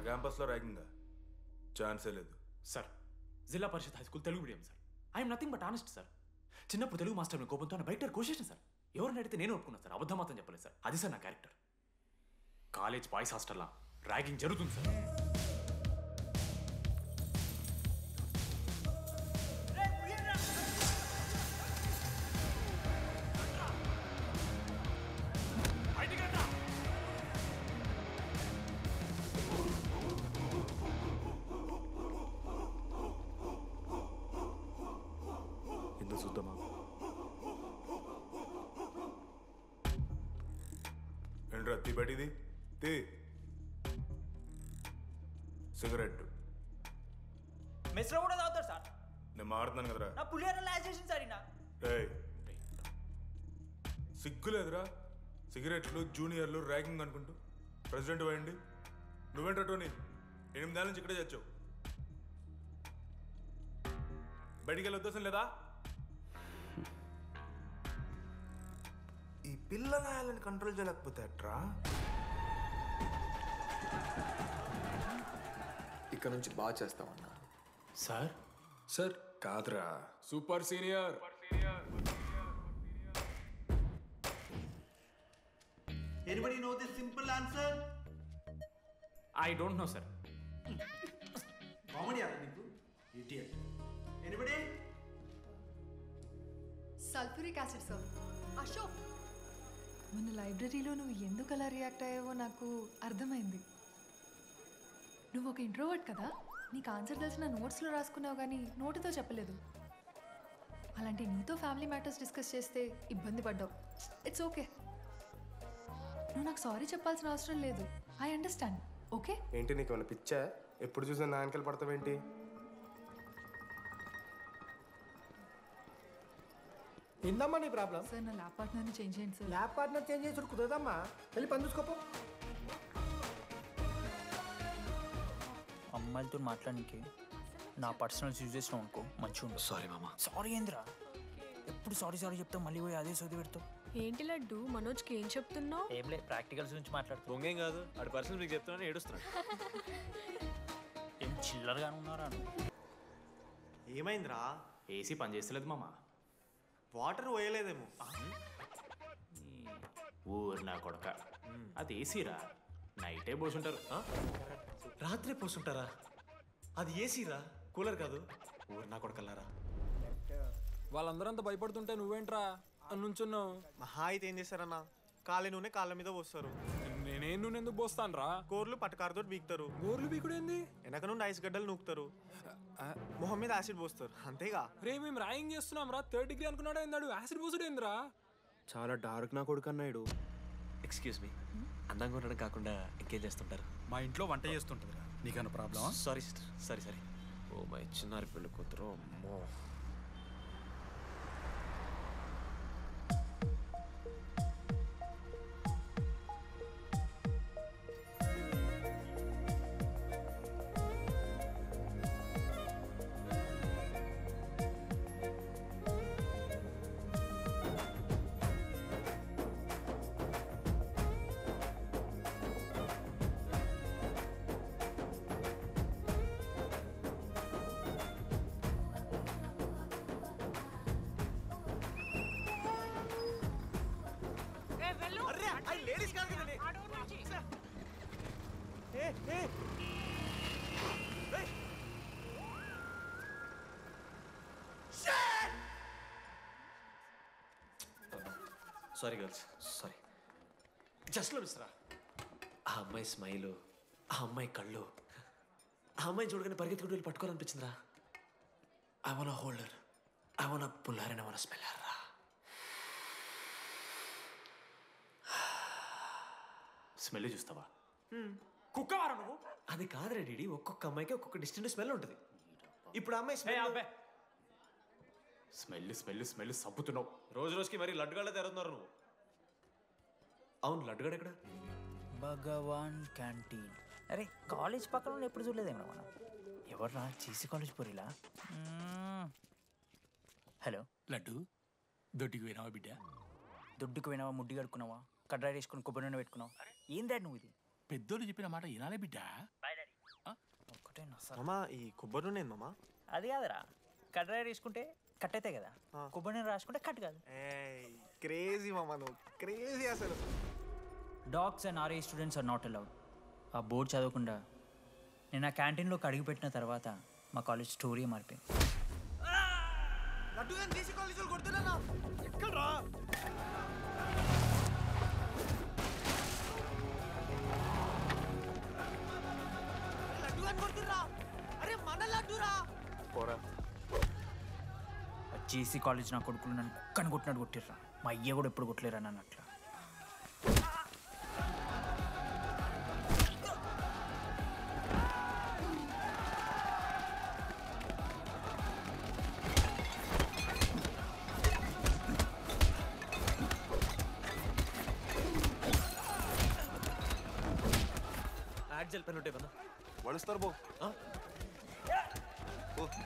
క్యాంపస్లో ర్యాగింగా ఛాన్సే లేదు sir Zilla Parishad high school Telugu medium sir I'm nothing but honest sir. చిన్నప్పుడు తెలుగు మాస్టర్ కోపంతో బయట కోసేసాను సార్. ఎవరిని అడిగితే నేను ఒప్పుకున్నాను సార్. అబద్ధం మాత్రం చెప్పలేదు సార్. అది సార్ నా క్యారెక్టర్. కాలేజ్ బాయ్స్ హాస్టల్లా ర్యాగింగ్ జరుగుతుంది సార్. ఎందుకు చూద్దామా? ఏంట్రా తీ బయటిది తీ. సిగరెట్ మెస్లో కూడా తాగుతాడు సార్. నేను మాడుతున్నాను కదరా. నా పులిహోర లాజ్ చేసింది సార్ ఈయన. సిగ్గులేదురా సిగరెట్లు జూనియర్లు ర్యాగింగ్ అనుకుంటూ ప్రెసిడెంట్ పోయండి. నువ్వేంట్రా టోనీ 8 ఏళ్ళ నుంచి ఇక్కడే చచ్చావు. బయటికి వెళ్ళే ఉద్దేశం లేదా? ఈ పిల్లలని కంట్రోల్ చేయలేకపోతే అట్రా. ఇక్కడ నుంచి బాగా చేస్తామన్నా. సార్ సార్ కాదురా, super senior. Anybody know the simple answer? I don't know sir. Comedy aapne niku idiot. Anybody? Sulphuric acid sir. Ashok, మన లైబ్రరీలో నువ్వు ఎందుకు అలా రియాక్ట్ అయ్యావో నాకు అర్థమైంది. నువ్వు ఒక ఇంట్రోవర్ట్ కదా, నీకు ఆన్సర్ తెలిసిన నోట్స్లో రాసుకున్నావు కానీ నోటితో చెప్పలేదు. అలాంటి నీతో ఫ్యామిలీ మ్యాటర్స్ డిస్కస్ చేస్తే ఇబ్బంది పడ్డావు. It's okay. నువ్వు నాకు సారీ చెప్పాల్సిన అవసరం లేదు. I understand. ఓకే? ఏంటి నీకు ఏమైనా పిచ్చా? ఎప్పుడు చూసినా నా వెనకాల పడతావేంటి? ఏందమ్మా నీ ప్రాబ్లం? సార్ నా ల్యాబ్ పార్ట్నర్ని చేంజ్ చేయండి సార్. ల్యాబ్ పార్ట్నర్ చేంజ్ చేసి కుదరదమ్మా. వెళ్ళి పని చూసుకోపో. అమ్మాయిలతో మాట్లాడానికి నా పర్సనల్స్ యూజ్ చేసినావు అనుకో మంచిగా ఉండదు. సారీ మామ. సారీ ఏంద్రా, ఎప్పుడు సారీ సారీ చెప్తావు, మళ్ళీ పోయి అదే సోది పెడతావు. ఏంటి లడ్డు మనోజ్కి ఏం చెప్తున్నావు? ఏం లేదు, ప్రాక్టికల్స్ గురించి మాట్లాడుతావు. దొంగేం కాదు, ఆడి పర్సనల్ మీకు చెప్తున్నాను ఏడుస్తున్నాడు. ఏం చిల్లరగా ఉన్నారా నువ్వు? ఏమైందిరా? ఏసీ పని చేస్తలేదు మామ. వాటర్ పోయలేదేమో. ఊరు నా కొడక, అది ఏసీరా, నైటే పోసుంటారు. రాత్రే పోసుంటారా? అది ఏసీరా, కూలర్ కాదు. ఊరు నా కొడకల్లారా. వాళ్ళందరూ అంతా భయపడుతుంటే నువ్వేంట్రా నుంచున్నావు? మహా అయితే ఏం చేస్తారన్నా, కాళ్ళ నూనె కాళ్ళ మీద పోస్తారు. నేనేం నువ్వు ఎందుకు పోస్తాను రా? కోర్లు పట్టకారుతో బీకుతారు. గోర్లు బీకుడేంది? వెనక నుండి ఐస్ గడ్డలు నూకుతారు. మొహం మీద యాసిడ్ పోస్తారు, అంతేగా. రే మేము ర్యాగింగ్ చేస్తున్నాం రా. 3rd డిగ్రీ అనుకున్నాడు ఏందాడు, యాసిడ్ పోసుడేంద్రా? చాలా డార్క్ నా కొడుకు అన్నాడు. ఎక్స్క్యూజ్ మీ, అందంగా ఉండడం కాకుండా ఇంకేం చేస్తుంటారు? మా ఇంట్లో వంట చేస్తుంటుందిరా. నీకన్నా ప్రాబ్లమా? Sorry sister, sorry. Oh my చిన్నారి పెళ్ళి కూతురు, అమ్మో. Sorry girls, sorry. జస్ట్ మిస్రా. ఆ అమ్మాయి స్మైలు, ఆ అమ్మాయి కళ్ళు, ఆ అమ్మాయి చూడగానే పరిగెత్తుకుంటూ వెళ్ళి పట్టుకోవాలనిపించిందిరా. I want holder, I want puller and I want smeller రా. స్మెల్ చూస్తావా? కుక్కవారా నువ్వు? అది కాదురా డీడీ, ఒక్కొక్క అమ్మాయికి ఒక్కొక్క డిస్టింక్ట్ స్మెల్ ఉంటుంది. ఇప్పుడు ఆ అమ్మాయి స్మెల్ స్మెల్ స్మెల్ స్మెల్ సబ్బుతున్నావు. రోజు రోజుకి మరి లడ్డుగాళ్ళ తెరుతున్నారు నువ్వు. అవును, లడ్డుగాడు ఎక్కడ? భగవాన్ క్యాంటీన్. అరే కాలేజ్ పక్కన ఎప్పుడు చూడలేదేమో మనం. ఎవర్రా చీసీ కాలేజ్ పోరిలా? హలో లడ్డు, దొడ్డికి పోయినావా బిడ్డ? దొడ్డుకు పోయినావా, ముడ్డి కడుక్కున్నావా, కడ్రాయి వేసుకుని కొబ్బరి నూనె పెట్టుకున్నావా? ఏం డాడ్ నువ్వు ఇది? పెద్దోళ్ళు చెప్పిన మాట వినాలే బిడ్డ. Bye daddy. కొట్టేను అసలు. మామా ఈ కొబ్బరి నూనె ఏంది మామా? అది కాదురా, కడ్రాయి తీసుకుంటే కట్ అవుతాయి కదా, కొబ్బరి నీళ్ళు రాసుకుంటే కట్ కాదు. క్రేజీ మామా, నువ్వు క్రేజీ అసలు. Dogs and RA students are not allowed. ఆ బోర్డు చదవకుండా నేను ఆ క్యాంటీన్లోకి అడుగుపెట్టిన తర్వాత మా కాలేజ్ స్టోరీ మారిపోయింది. జేసీ కాలేజ్ నా కొడుకులు నన్ను కుక్కని కొట్టినట్టు కొట్టిర్రా. మా అయ్య కూడా ఎప్పుడు కొట్టలేరా నన్ను అట్లా. యాడ్ జల్ పెన్ ఉంటాయి కదా వడిస్తారు బో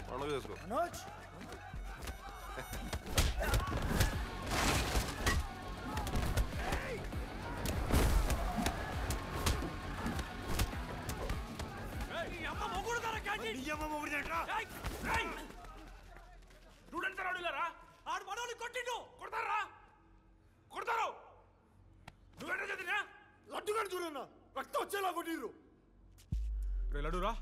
పండుగ చేసుకో. ఆడు మనోని కొట్టిండు కొడతారా కొడతారు. నువ్వేంటో చదివినా లడ్డుగాని చూడన్నా రక్తం వచ్చేలా కొట్టిర్రు. రే లడ్డురా.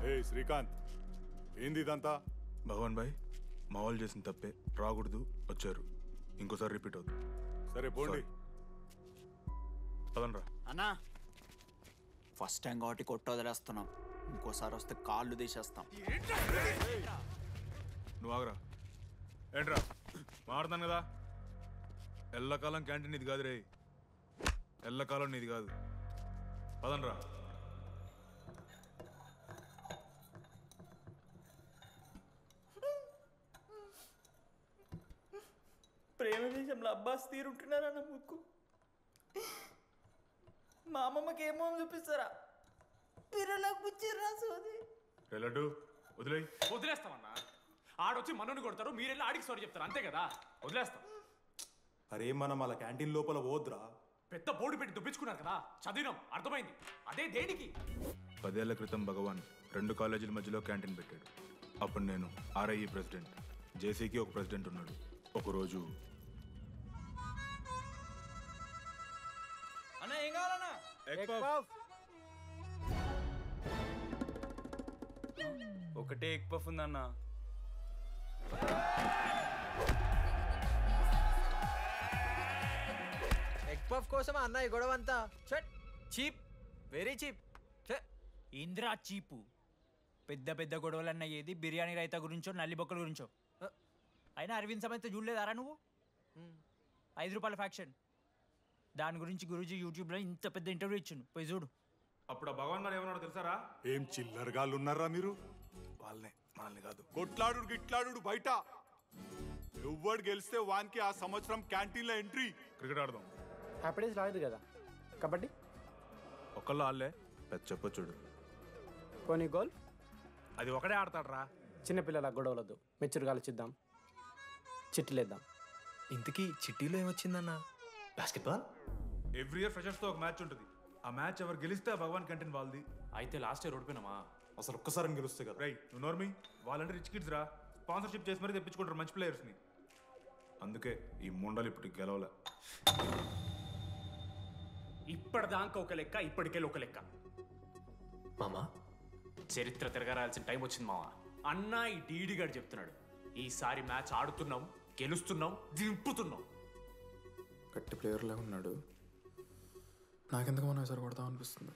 ఏ శ్రీకాంత్, ఏంది ఇదంతా? భగవాన్ భాయ్, మా వాళ్ళు చేసిన తప్పే, రాకూడదు, వచ్చారు, ఇంకోసారి రిపీట్ అవుతుంది. సరే పోండి. పదనరా. అన్నా ఫస్ట్ టైం కాబట్టి కొట్టు వదిలేస్తున్నాం, ఇంకోసారి వస్తే కాళ్ళు తీసేస్తాం. నువ్వు ఆగరా. ఏంట్రా మాట్లాడతాను కదా. ఎల్లకాలం క్యాంటీన్ ఇది కాదు రే, ఎల్లకాలం నీది కాదు. పదనరా. ప్రేమ దేశంలో అబ్బాస్ తీరుంటున్నారా నా ముక్కు. మా అమ్మమ్మకి ఏమో చూపిస్తారా, పిల్లలకు పుచ్చిర్రా సోది. రే లడ్డు వదిలే. వదిలేస్తామన్నా. ఆడొచ్చి మనోని కొడతారు, మీరెళ్ళి ఆడికి సారీ చెప్తారు, అంతే కదా. వదిలేస్తాం. అరే మనం అలా క్యాంటీన్ లోపల పోద్రా. పెద్ద బోర్డు పెట్టి దుబ్బించుకున్నారు కదా, చదివినాం, అర్థమైంది. అదే దేనికి? 10 ఏళ్ల క్రితం భగవాన్ 2 కాలేజీల మధ్యలో క్యాంటీన్ పెట్టాడు. అప్పుడు నేను ఆర్ఐఈ ప్రెసిడెంట్, జేసీకి ఒక ప్రెసిడెంట్ ఉన్నాడు. ఒకరోజు అన్నా ఏం కావాలన్నా? ఒకటే ఎగ్ పఫ్ ఉందన్నా. ఎగ్ పఫ్ కోసం అన్న ఈ గొడవ అంతా. Cheap, very cheap. ఇంద్రా చీపు. పెద్ద పెద్ద గొడవలన్న ఏది బిర్యానీ రైతా గురించో నల్లి బొక్కల గురించో. అయినా అరవింద్ సమేత చూడలేదారా నువ్వు? 5 రూపాయల ఫ్యాక్షన్, దాని గురించి గురూజీ యూట్యూబ్లో ఇంత పెద్ద ఇంటర్వ్యూ ఇచ్చిండు, పోయి చూడు. అప్పుడు ఆ భగవాన్ గారు ఏమన్నాడో తెలుసారా? ఏం చిల్లరగాళ్ళు ఉన్నారా మీరు? వాళ్ళనే, మనల్ని కాదు. కొట్లాడు గిట్లాడు బయట. ఎవ్వడు గెలిస్తే వానికి ఆ సంవత్సరం క్యాంటీన్లో ఎంట్రీ. క్రికెట్ ఆడదాం. హ్యాపీడేస్ రాలేదు కదా. కబడ్డీ ఒకళ్ళు ఆడలే, పెద్ద చెప్పొచ్చుడు. పోనీ గోల్. అది ఒకడే ఆడతాడు రా. చిన్నపిల్లల గొడవలొద్దు, మెచ్యూర్గా ఆలోచిద్దాం, చిట్టిలేద్దాం. ఇంతకీ చిట్టీలో ఏమొచ్చిందన్న? బాస్కెట్బాల్. ఎవ్రీ ఇయర్ ఫ్రెషర్స్తో ఒక మ్యాచ్ ఉంటుంది. ఆ మ్యాచ్ ఎవరు గెలిస్తే ఆ భగవాన్ క్యాంటీన్ వాళ్ళది. అయితే లాస్ట్ ఇయర్ ఓడిపోయినామా? అసలు ఒక్కసారి గెలుస్తే కదా. రై నువ్వు నోర్మి. వాళ్ళంటే రిచ్ కిడ్స్ రా, స్పాన్సర్షిప్ చేసి మరీ తెప్పించుకుంటారు మంచి ప్లేయర్స్ని. అందుకే ఈ ముండలు ఇప్పుడు గెలవలే. ఇప్పటిదాకా ఒక లెక్క, ఇప్పటికెళ్ళి ఒక లెక్క. మామా చరిత్ర తిరగరాల్సిన టైం వచ్చింది మావా. అన్నా ఈ డీడీ గారు చెప్తున్నాడు, ఈసారి మ్యాచ్ ఆడుతున్నాం, గెలుస్తున్నాం, దింపుతున్నాం. గట్టి ప్లేయర్లా ఉన్నాడు. నాకెందుకు మనం ఈసారి కొడతాం అనిపిస్తుంది.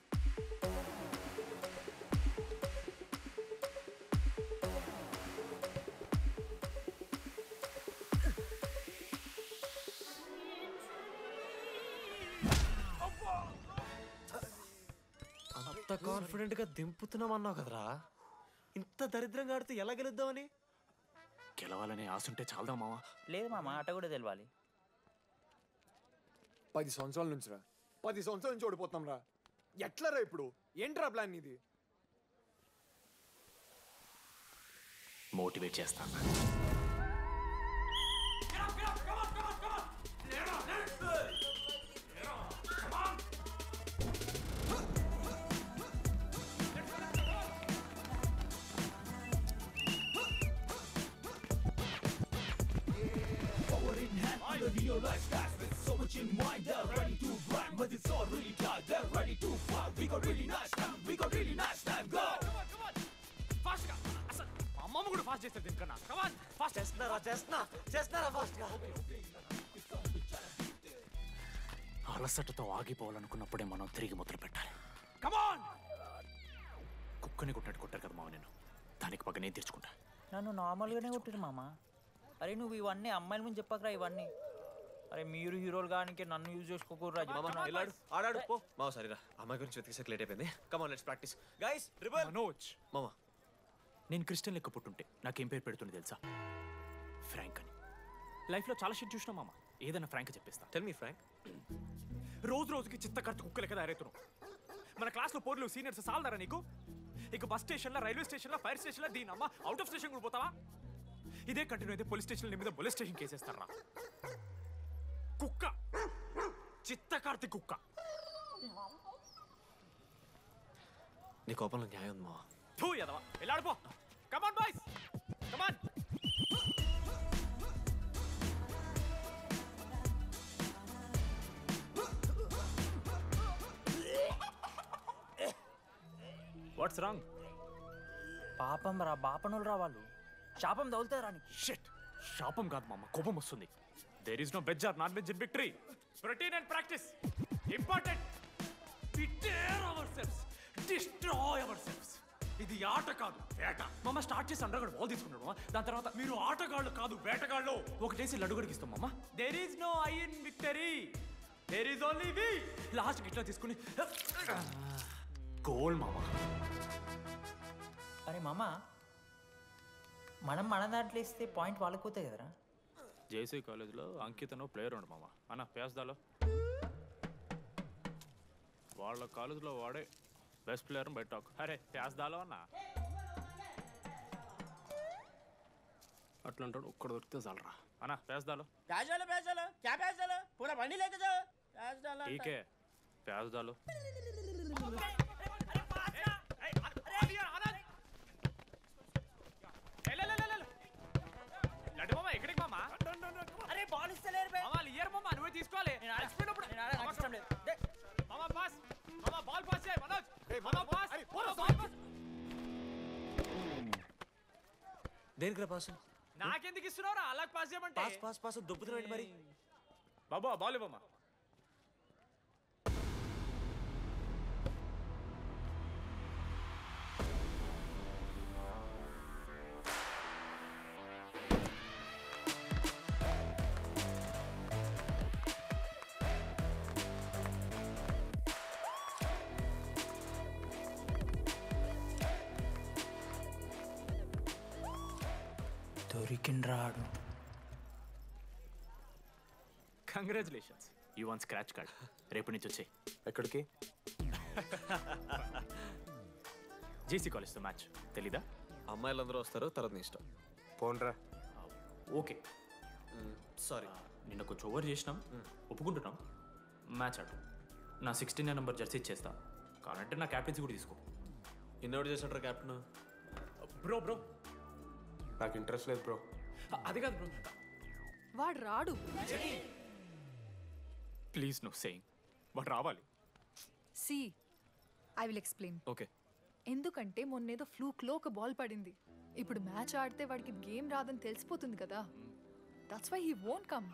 అంత కాన్ఫిడెంట్ గా దింపుతున్నాం అన్నావు కదరా. ఇంత దరిద్రంగా ఆడితే ఎలా గెలుద్దామని? గెలవాలనే ఆశుంటే చాలదా మావా? లేదు మామ, ఆట కూడా తెలవాలి. 10 సంవత్సరాల నుంచి రా, 10 సంవత్సరాల నుంచి ఓడిపోతాం రా. ఎట్లా రా ఇప్పుడు? ఏంట్రా ప్లాన్ ఇది? మోటివేట్ చేస్తాను. అసలు మా అమ్మమ్మ కూడా ఫాస్ట్ చేస్తారు దీనికన్నా కమాన్ ఫాస్ట్ చేస్తున్నారా ఫాస్ట్గా అలసటతో ఆగిపోవాలనుకున్నప్పుడే మనం తిరిగి మొదలు పెట్టాలి కమాన్ కుక్కని కొట్టినట్టు కొట్టారు కదా మావ నేను దానికి పక్క నేను తెచ్చుకుంటా నన్ను నార్మల్గానే కొట్టిరు మామ. అరే నువ్వు ఇవన్నీ అమ్మాయిల ముందు చెప్పకరా ఇవన్నీ. అరే మీరు హీరోలు కానీ నన్ను యూజ్ చేసుకోకూడరా. ఆడాడు పో మావ. సరేరా అమ్మాయి గురించి వెతికేసరికి లేట్ అయిపోయింది. Come on let's practice guys. Manoj మామ నేను క్రిస్టియన్ లెక్క పుట్టుంటే నాకేం పేరు పెడుతుంది తెలుసా? ఫ్రాంక్ అని. లైఫ్లో చాలా షిట్ చూసినా మామ, ఏదైనా ఫ్రాంక్ చెప్పేస్తా. Tell me frank. రోజు రోజుకి చిత్తకర్త కుక్క లెక్క తయారవుతున్నావు. మన క్లాస్లో పోర్లు సీనియర్స్ సాల్దారా నీకు? ఇక బస్ స్టేషన్లో, రైల్వే స్టేషన్లో, ఫైర్ స్టేషన్లో దీని అమ్మ అవుట్ ఆఫ్ స్టేషన్ కూడా పోతావా? ఇదే కంటిన్యూ అయితే పోలీస్ స్టేషన్ మీద పోలీస్ స్టేషన్ కేసేస్తారా? కుక్క, చిత్తకార్తి కుక్క. నీ కోపంలో న్యాయం ఉంది మావా. థూ యదవా, వెళ్ళాడిపో. Come on boys, come on. What's wrong? పాపం రా, బాపనులు రా వాళ్ళు. శాపం తగులుతారా నీకు? షిట్, శాపం కాదు మామ, కోపం వస్తుంది. There is no veg or non veg in victory. Routine and practice important. We dare ourselves, destroy ourselves. ఇది ఆట కాదు, వేట. మామ స్టార్ట్ చేసి అండర్గాడు బాల్ తీసుకున్నాడు. దాని తర్వాత మీరు ఆటగాళ్ళు కాదు వేటగాళ్ళు. ఒకటేసి లడ్డుగడికి ఇస్తాం మామ. There is no I in victory, there is only we. Last ఇట్లా తీసుకుని గోల్ మామ. అరే మామ, మనం మన దాంట్లో ఇస్తే పాయింట్ వాళ్ళకి పోతాయి కదరా. జేసీ కాలేజ్లో అంకితను ప్లేయర్ ఉండు మామ. అన్న పేస్దాలో వాళ్ళ కాలేజ్లో వాడే బెస్ట్ ప్లేయర్ బయట. అరే పేస్దాలో అన్న అట్లా అంటాడు. ఒక్కడ దొరికితే చాలరా అన్న. పేస్దాలో టీకే పేస్దాలో. లడ్డు మామ ఎక్కడికి మామ? అరే బాల్ ఇస్తలేరు బే. మామ ఇయర్ మామ, నువ్వే తీసుకోవాలి. మామ పాస్, మామ బాల్ పాస్ చేయి మనోజ్. మామ పాస్, బాల్ పాస్. దేనికి పాస్? నాకెందుకు ఇస్తున్నావురా? అలా పాస్ చేయమంటే. పాస్ పాస్ పాస్ దొబ్బుతున్నాడు మరి. బాబా బాల్ ఇవ్వమ్మా. దొరికిండ్రాడు. Congratulations, you won scratch card. రేపు నుంచి వచ్చాయి. ఎక్కడికి? జేసీ కాలేజ్తో మ్యాచ్ తెలీదా? అమ్మాయిలందరూ వస్తారు, తర్వాత నీ ఇష్టం. పోన్రా. ఓకే సారీ, నిన్న కొంచెం ఓవర్ చేసినాం, ఒప్పుకుంటున్నాం. మ్యాచ్ ఆడు. నా 69 నెంబర్ జెర్సీ ఇచ్చేస్తా. కావాలంటే నా క్యాప్టెన్సీ కూడా తీసుకో. ఇన్నోటి చేసాడు క్యాప్టెన్. బ్రో బ్రో నాకు ఇంట్రెస్ట్ లేదు బ్రో. అది కాదు బ్రో. వాడు రాడు. Please no saying. వాడు రావాలి. See I will explain. Okay. ఎందుకంటే మొన్నేదో ఫ్లూక్లో ఒక బాల్ పడింది. ఇప్పుడు మ్యాచ్ ఆడితే వాడికి గేమ్ రాదని తెలిసిపోతుంది కదా. That's why he won't come.